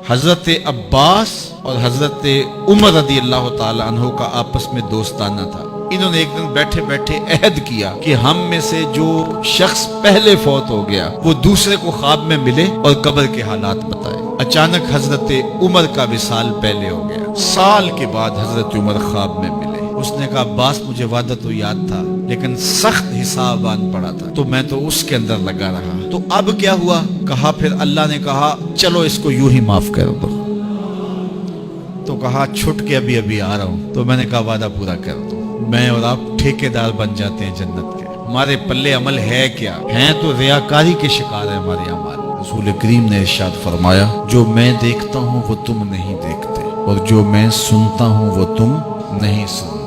حضرت عباس اور حضرت عمر رضی اللہ تعالی عنہ کا آپس میں دوستانہ تھا۔ انہوں نے ایک دن بیٹھے بیٹھے عہد کیا کہ ہم میں سے جو شخص پہلے فوت ہو گیا وہ دوسرے کو خواب میں ملے اور قبر کے حالات بتائے۔ اچانک حضرت عمر کا وصال پہلے ہو گیا، سال کے بعد حضرت عمر خواب میں ملے۔ اس نے کہا عباس مجھے وعدہ تو یاد تھا لیکن سخت حساب آن پڑا تھا تو میں تو اس کے اندر لگا رہا، تو اب کیا ہوا؟ کہا پھر اللہ نے کہا چلو اس کو یوں ہی معاف کر دو۔ تو کہا چھٹ کے ابھی ابھی آ رہا ہوں، تو میں نے کہا وعدہ پورا کر دو، میں اور آپ ٹھیکیدار بن جاتے ہیں جنت کے۔ ہمارے پلے عمل ہے کیا؟ ہیں تو ریاکاری کے شکار ہیں ہمارے اعمال۔ رسول کریم نے ارشاد فرمایا جو میں دیکھتا ہوں وہ تم نہیں دیکھتے اور جو میں سنتا ہوں وہ تم نہیں سنتے۔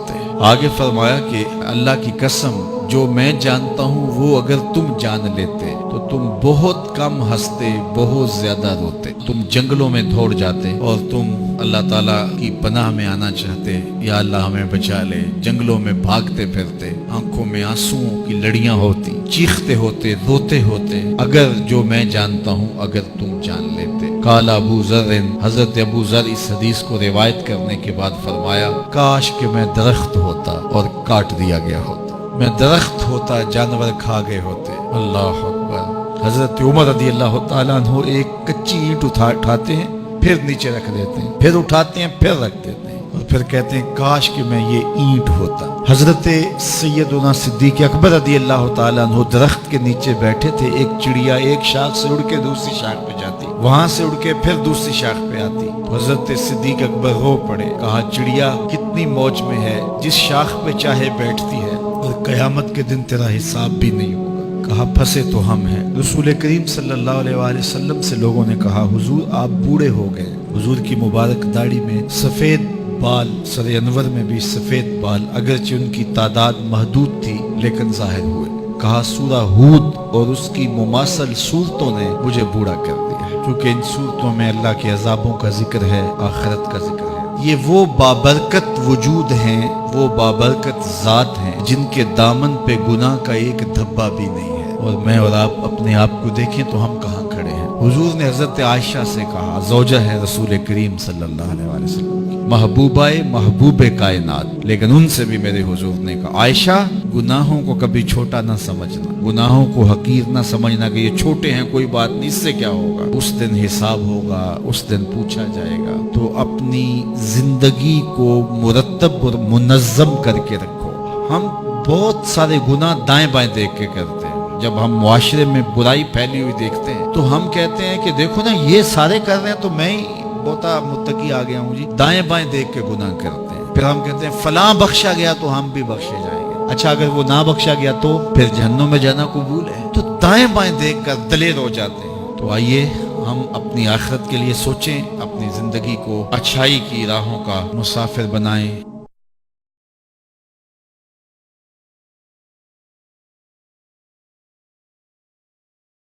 آگے فرمایا کہ اللہ کی قسم جو میں جانتا ہوں وہ اگر تم جان لیتے تو تم بہت کم ہنستے، بہت زیادہ روتے، تم جنگلوں میں دوڑ جاتے اور تم اللہ تعالیٰ کی پناہ میں آنا چاہتے، یا اللہ ہمیں بچا لے، جنگلوں میں بھاگتے پھرتے، آنکھوں میں آنسوؤں کی لڑیاں ہوتی، چیختے ہوتے، روتے ہوتے، اگر جو میں جانتا ہوں اگر تم جان لیتے۔ قال ابو ذر، حضرت ابو ذر اس حدیث کو روایت کرنے کے بعد فرمایا کاش کہ میں درخت ہوتا اور کاٹ دیا گیا ہوتا، میں درخت ہوتا جانور کھا گئے ہوتے۔ اللہ اکبر۔ حضرت عمر رضی اللہ تعالیٰ عنہ ایک کچی اینٹ اٹھاتے ہیں، پھر نیچے رکھ دیتے ہیں، پھر اٹھاتے ہیں، پھر رکھ دیتے ہیں، اور پھر کہتے ہیں کاش کہ میں یہ اینٹ ہوتا۔ حضرت سیدنا صدیق اکبر رضی اللہ تعالیٰ عنہ درخت کے نیچے بیٹھے تھے، ایک چڑیا ایک شاخ سے اڑ کے دوسری شاخ پہ جاتی، وہاں سے اڑ کے پھر دوسری شاخ پہ آتی۔ حضرت صدیق اکبر رو پڑے، کہا چڑیا کتنی موج میں ہے، جس شاخ پہ چاہے بیٹھتی ہے اور قیامت کے دن تیرا حساب بھی نہیں ہوگا۔ کہا پھنسے تو ہم ہیں۔ رسول کریم صلی اللہ علیہ وآلہ وسلم سے لوگوں نے کہا حضور آپ بوڑھے ہو گئے۔ حضور کی مبارک داڑھی میں سفید بال، سر انور میں بھی سفید بال، اگرچہ ان کی تعداد محدود تھی لیکن ظاہر ہوئے۔ کہا سورہ ہود اور اس کی مماثل صورتوں نے مجھے بوڑھا کر دیا ہے، کیونکہ ان صورتوں میں اللہ کے عذابوں کا ذکر ہے، آخرت کا ذکر ہے۔ یہ وہ بابرکت وجود ہیں، وہ بابرکت ذات ہیں جن کے دامن پہ گناہ کا ایک دھبا بھی نہیں ہے، اور میں اور آپ اپنے آپ کو دیکھیں تو ہم کہاں کھڑے ہیں۔ حضور نے حضرت عائشہ سے کہا، زوجہ ہے رسول کریم صلی اللہ علیہ وآلہ وسلم کی، محبوبہ محبوب کائنات، لیکن ان سے بھی میرے حضور نے کہا عائشہ گناہوں کو کبھی چھوٹا نہ سمجھنا، گناہوں کو حقیر نہ سمجھنا کہ یہ چھوٹے ہیں کوئی بات نہیں، اس سے کیا ہوگا، اس دن حساب ہوگا، اس دن پوچھا جائے گا۔ تو اپنی زندگی کو مرتب اور منظم کر کے رکھو۔ ہم بہت سارے گناہ دائیں بائیں دیکھ کے کرتے ہیں۔ جب ہم معاشرے میں برائی پھیلی ہوئی دیکھتے ہیں تو ہم کہتے ہیں کہ دیکھو نا یہ سارے کر رہے ہیں تو میں ہی بہت متقی آ گیا ہوں جی، دائیں بائیں دیکھ کے گناہ کرتے ہیں۔ پھر ہم کہتے ہیں فلاں بخشا گیا تو ہم بھی بخشے جائیں گے، اچھا اگر وہ نہ بخشا گیا تو پھر جہنم میں جانا قبول ہے۔ تو دائیں بائیں دیکھ کر دلیر ہو جاتے ہیں۔ تو آئیے ہم اپنی آخرت کے لیے سوچیں، اپنی زندگی کو اچھائی کی راہوں کا مسافر بنائیں۔